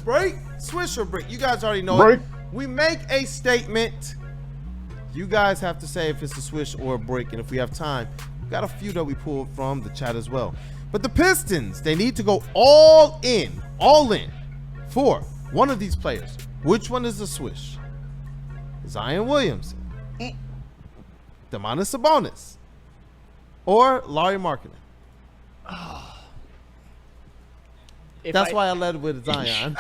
break, swish or break. You guys already know Break. it. We make a statement. You guys have to say if it's a swish or a break. And if we have time, we got a few that we pulled from the chat as well. But the Pistons, they need to go all in for one of these players. Which one is the swish? Zion Williamson, Domantas Sabonis, or Lauri Markkanen? That's why I led with Zion.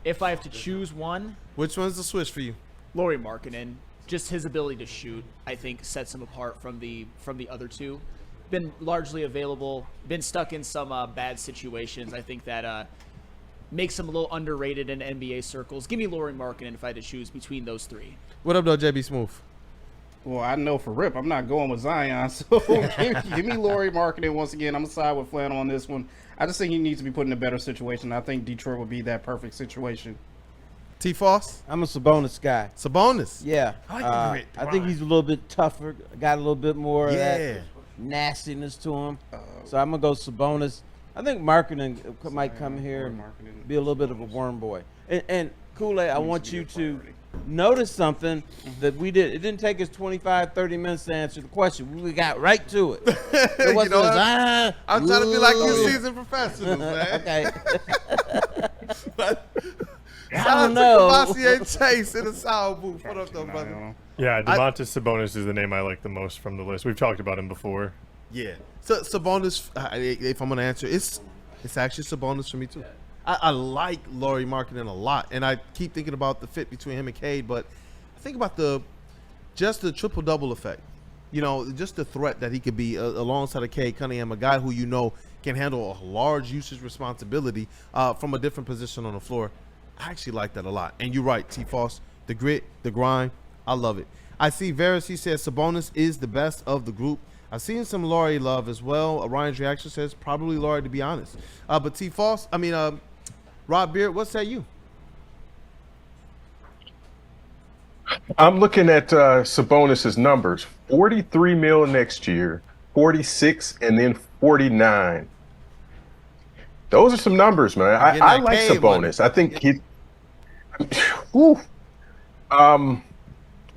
If I have to choose one, Which one's the swish for you? Lauri Markkanen. Just his ability to shoot, I think, sets him apart from the other two. Been largely available, been stuck in some bad situations. I think that makes him a little underrated in NBA circles. Give me Lauri Markkanen if I had to choose between those three. What up, though, JB Smooth? Well, I know for rip, I'm not going with Zion, so give me Lauri Markkanen once again. I'm going to side with Flannel on this one. I just think he needs to be put in a better situation. I think Detroit would be that perfect situation. T-Foss? I'm a Sabonis guy. Sabonis? Yeah. I like the grit, I think he's a little bit tougher, got a little bit more of Yeah. that nastiness to him. So I'm going to go Sabonis. I think Markkanen might come here and be a little bit of a worm boy. And Kool-Aid, I want you to notice something that we did. It didn't take us 25, 30 minutes to answer the question. We got right to it. It wasn't I'm trying to be like you seasoned professionals, man. Okay. Shout I out don't know. to Kavassier Chase in the sour booth. What up, though, brother? Yeah, Domantas Sabonis is the name I like the most from the list. We've talked about him before. Yeah. So Sabonis, if I'm going to answer, it's actually Sabonis for me, too. I like Lauri Markkanen a lot, and I keep thinking about the fit between him and Cade, but I think about the triple-double effect. You know, just the threat that he could be alongside of Cade Cunningham, a guy who you know can handle a large usage responsibility from a different position on the floor. I actually like that a lot. And you're right, T-Foss, the grit, the grind, I love it. I see Varys, he says Sabonis is the best of the group. I've seen some Lauri love as well. Ryan's reaction says probably Lauri, to be honest. But T-Foss, Rob Beard, what say you? I'm looking at Sabonis' numbers. 43 mil next year, 46, and then 49. Those are some numbers, man. I like Sabonis. I think he.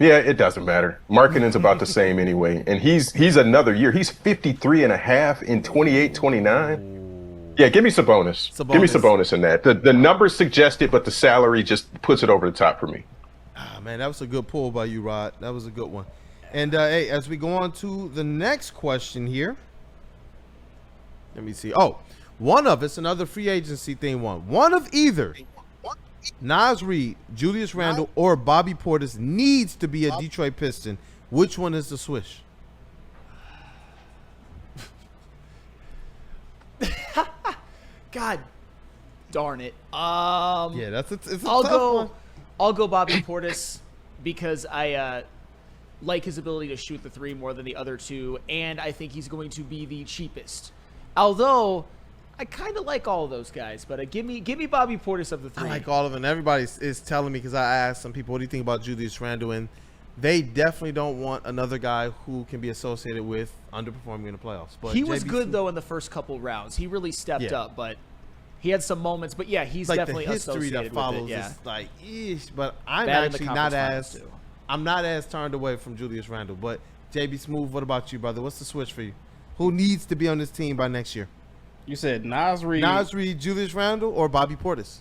Yeah, it doesn't matter. Markkanen's about the same anyway, and he's another year. He's 53 and a half in 28-29. Yeah, give me Sabonis. Give me Sabonis in that. The numbers suggest it, but the salary just puts it over the top for me. Ah, man, that was a good pull by you, Rod. That was a good one. And hey, as we go on to the next question here, let me see. Oh, one of it's another free agency thing. One of either Naz Reid, Julius Randle, or Bobby Portis needs to be a Detroit Piston. Which one is the swish? God darn it. Yeah, it's a I'll tough go. one. I'll go Bobby Portis because I like his ability to shoot the three more than the other two, and I think he's going to be the cheapest. Although I kind of like all of those guys, but give me Bobby Portis of the three. I like all of them. Everybody is telling me, because I asked some people, what do you think about Julius Randle? And they definitely don't want another guy who can be associated with underperforming in the playoffs. But he was good, though, in the first couple rounds. He really stepped up, but he had some moments. But, yeah, he's like definitely the history associated that follows with it. Yeah. is like, eesh. But I'm Bad in the actually conference not as turned away from Julius Randle. But, JB Smooth, what about you, brother? What's the switch for you? Who needs to be on this team by next year? You said Naz Reid, Julius Randle, or Bobby Portis?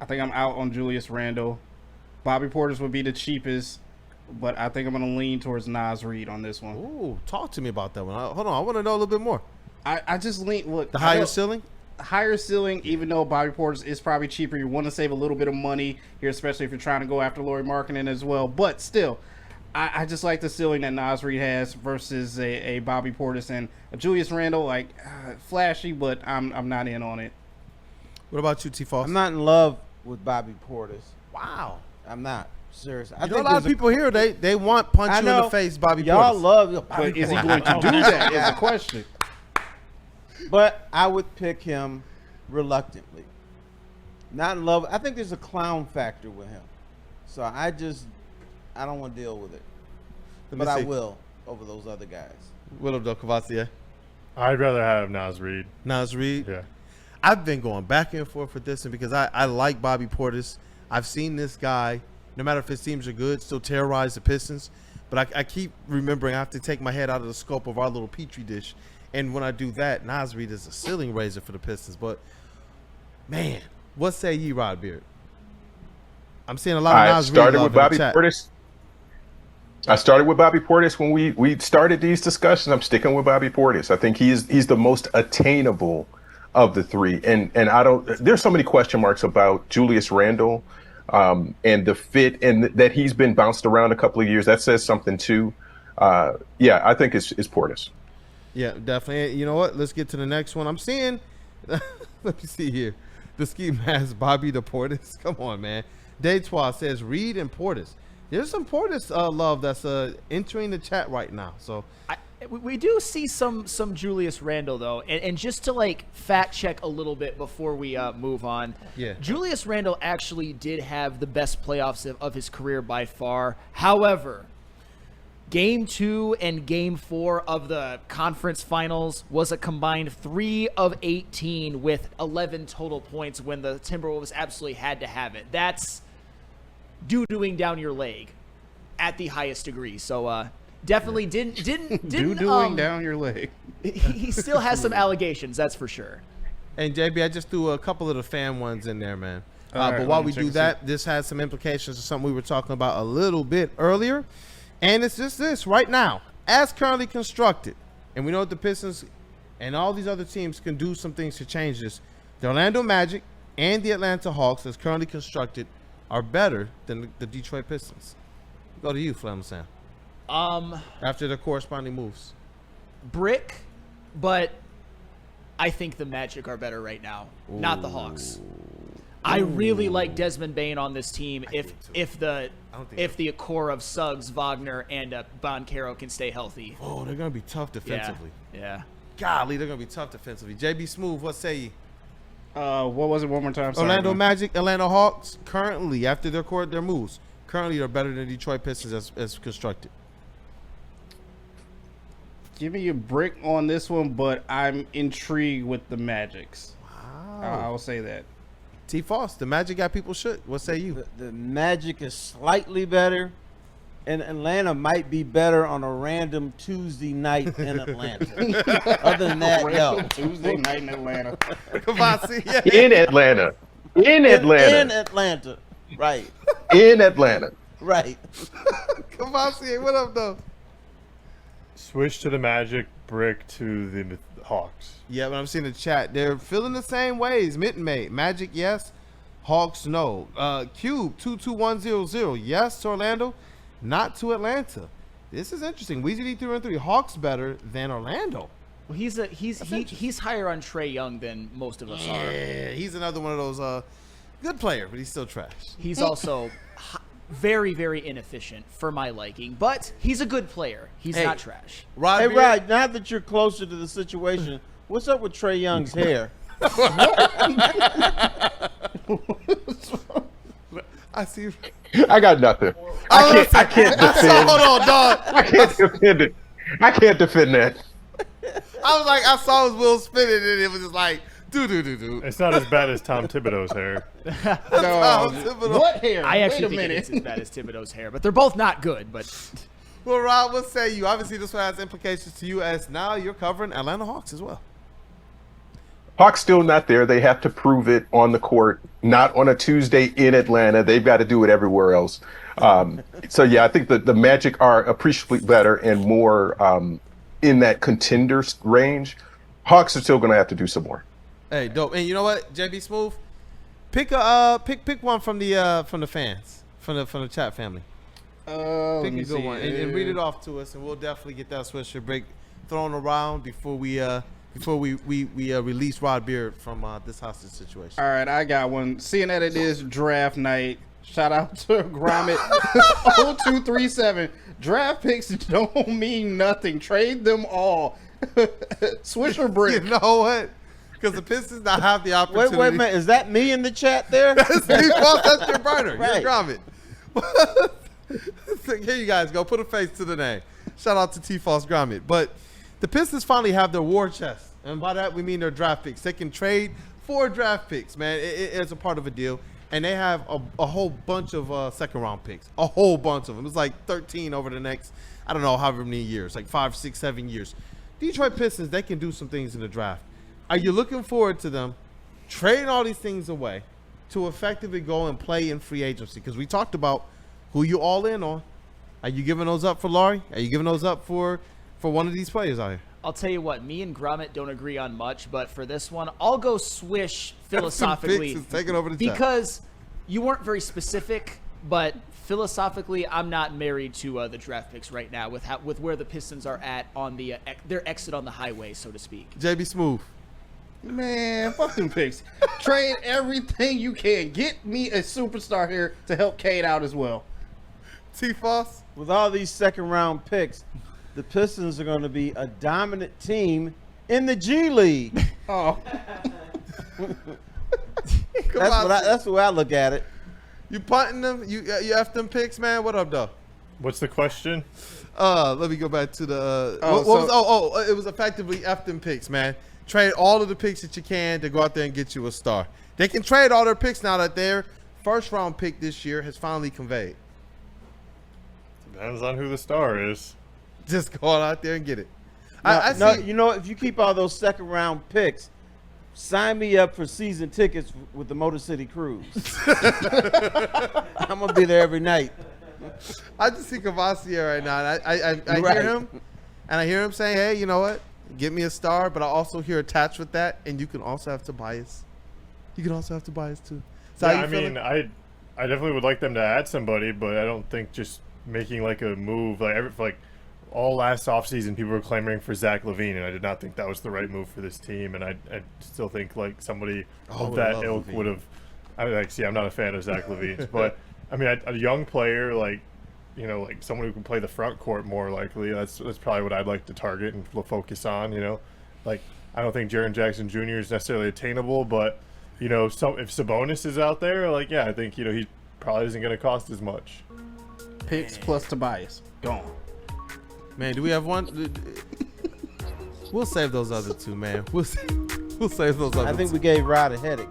I think I'm out on Julius Randle. Bobby Portis would be the cheapest, but I think I'm going to lean towards Naz Reid on this one. Ooh, talk to me about that one. Hold on, I want to know a little bit more. I just lean. Look, the higher ceiling? Higher ceiling, even though Bobby Portis is probably cheaper. You want to save a little bit of money here, especially if you're trying to go after Lauri Markkanen as well. But still, I just like the ceiling that Naz Reid has versus a Bobby Portis and a Julius Randle. Like flashy, but I'm not in on it. What about you, T-Foss? I'm not in love with Bobby Portis. Wow. I'm not. Seriously. I know a lot of people here, they want punch you in the face, Bobby Portis. Y'all love Bobby But is he Portis. going to do that is the question. But I would pick him reluctantly. Not in love. I think there's a clown factor with him. So I don't want to deal with it. But I will over those other guys. What up, though, Kavassier? I'd rather have Naz Reid. Naz Reid? Yeah. I've been going back and forth with this, and because I like Bobby Portis. I've seen this guy, no matter if his teams are good, still terrorize the Pistons. But I keep remembering I have to take my head out of the scope of our little petri dish. And when I do that, Naz Reid is a ceiling raiser for the Pistons. But, man, what say ye, Rod Beard? I'm seeing a lot of Naz Reid love in the chat. I started with Bobby Portis when we started these discussions. I'm sticking with Bobby Portis. I think he's the most attainable of the three. And I don't – there's so many question marks about Julius Randle and the fit, and that he's been bounced around a couple of years. That says something too. Yeah, I think it's Portis. Yeah, definitely. You know what? Let's get to the next one. I'm seeing – let me see here. The ski mask, Bobby the Portis. Come on, man. Daytwa says Reed and Portis. There's some Portis love that's entering the chat right now. So we do see some Julius Randle though, and just to like fact check a little bit before we move on. Yeah, Julius Randle actually did have the best playoffs of his career by far. However, Game 2 and Game 4 of the conference finals was a combined 3 of 18 with 11 total points when the Timberwolves absolutely had to have it. That's doo-dooing down your leg at the highest degree. So definitely didn't doo-dooing down your leg. He still has some allegations, that's for sure. And JB, I just threw a couple of the fan ones in there, man. Right, but while we do that, this has some implications of something we were talking about a little bit earlier. And it's just this right now, as currently constructed. And we know that the Pistons and all these other teams can do some things to change this. The Orlando Magic and the Atlanta Hawks, as currently constructed, are better than the Detroit Pistons. Go to you, Flannel Sam. After the corresponding moves. Brick, but I think the Magic are better right now, not the Hawks. I really like Desmond Bane on this team if the core of Suggs, Wagner, and Boncaro can stay healthy. Oh, they're going to be tough defensively. Yeah. Golly, they're going to be tough defensively. JB Smooth, what say you? What was it one more time? Sorry, Orlando Magic, Atlanta Hawks, currently, after their moves, currently they're better than Detroit Pistons as constructed. Give me a brick on this one, but I'm intrigued with the Magics. Wow. I will say that. T. Foss, the Magic got people shook. What say you? The Magic is slightly better, and Atlanta might be better on a random Tuesday night in Atlanta. Other than that, no. Tuesday night in Atlanta. Come on, see, yeah. In Atlanta. In Atlanta. Right. In Atlanta. Right. Come on, see, what up, though? Switch to the Magic, brick to the Hawks. Yeah, but I'm seeing the chat. They're feeling the same ways. Mitten May. Magic, yes. Hawks, no. Cube, 22100. Yes to Orlando, not to Atlanta. This is interesting. Weezy 3-3. Hawks better than Orlando. Well, he's higher on Trae Young than most of us are. Yeah, he's another one of those good player, but he's still trash. He's also very, very inefficient for my liking, but he's a good player. He's not trash. Hey, Rod, now that you're closer to the situation, what's up with Trae Young's hair? I see. I got nothing. I can't defend. Hold on, dog. I can't defend it. I can't defend that. I was like, I saw his wheel spinning, and it was just like, do. It's not as bad as Tom Thibodeau's hair. What hair? I actually think it's as bad as Thibodeau's hair, but they're both not good. But Well, Rob, what say you? Obviously, this one has implications to you as now you're covering Atlanta Hawks as well. Hawks still not there. They have to prove it on the court, not on a Tuesday in Atlanta. They've got to do it everywhere else. So, yeah, I think the Magic are appreciably better and more in that contender range. Hawks are still going to have to do some more. Hey, dope. And you know what, JB Smooth? Pick one from the fans, from the chat family. Pick a good one and read it off to us, and we'll definitely get that Swisher break thrown around before we release Rod Beard from this hostage situation. All right, I got one. Seeing that it is draft night, shout out to Gromit 0237. Draft picks don't mean nothing. Trade them all. Swisher brick. You know what? Because the Pistons not have the opportunity. Wait a minute. Is that me in the chat there? That's your burner. Right. You're Gromit. Here you guys go. Put a face to the name. Shout out to T-False Gromit. But the Pistons finally have their war chest. And by that, we mean their draft picks. They can trade 4 draft picks, man. It's a part of a deal. And they have a whole bunch of second-round picks. A whole bunch of them. It's like 13 over the next, I don't know, however many years. Like 5, 6, 7 years. Detroit Pistons, they can do some things in the draft. Are you looking forward to them trading all these things away to effectively go and play in free agency? Because we talked about who you all in on. Are you giving those up for Laurie? Are you giving those up for one of these players out here? I'll tell you what, me and Gromit don't agree on much, but for this one, I'll go swish philosophically. Taking over the because you weren't very specific, but philosophically, I'm not married to the draft picks right now with where the Pistons are at on the their exit on the highway, so to speak. JB Smooth. Man, fuck them picks. Trade everything you can. Get me a superstar here to help Cade out as well. T-Foss. With all these second-round picks, the Pistons are going to be a dominant team in the G League. Oh. That's the way I look at it. You punting them? You F them picks, man? What up, though? What's the question? Let me go back to the it was effectively F them picks, man. Trade all of the picks that you can to go out there and get you a star. They can trade all their picks now that their first-round pick this year has finally conveyed. Depends on who the star is. Just go out there and get it. You know, if you keep all those second-round picks, sign me up for season tickets with the Motor City Cruise. I'm gonna be there every night. I just see Cavassier right now. And I Right. hear him, and I hear him saying, "Hey, you know what? Get me a star." But I also hear attached with that, and you can also have Tobias. You can also have Tobias too. So Yeah, how you I feeling? mean, I definitely would like them to add somebody, but I don't think just making like a move like all last offseason people were clamoring for Zach LaVine, and I did not think that was the right move for this team. And I still think like somebody of that ilk would have. I'm not a fan of Zach LaVine, but I mean a young player like someone who can play the front court more likely. That's probably what I'd like to target and focus on. Like I don't think Jaren Jackson Jr. is necessarily attainable, but if Sabonis is out there, like yeah, I think he probably isn't going to cost as much. Picks plus Tobias. Gone. Man, do we have one? We'll save those other two, man. We'll save those other I think two. we gave Rod a headache.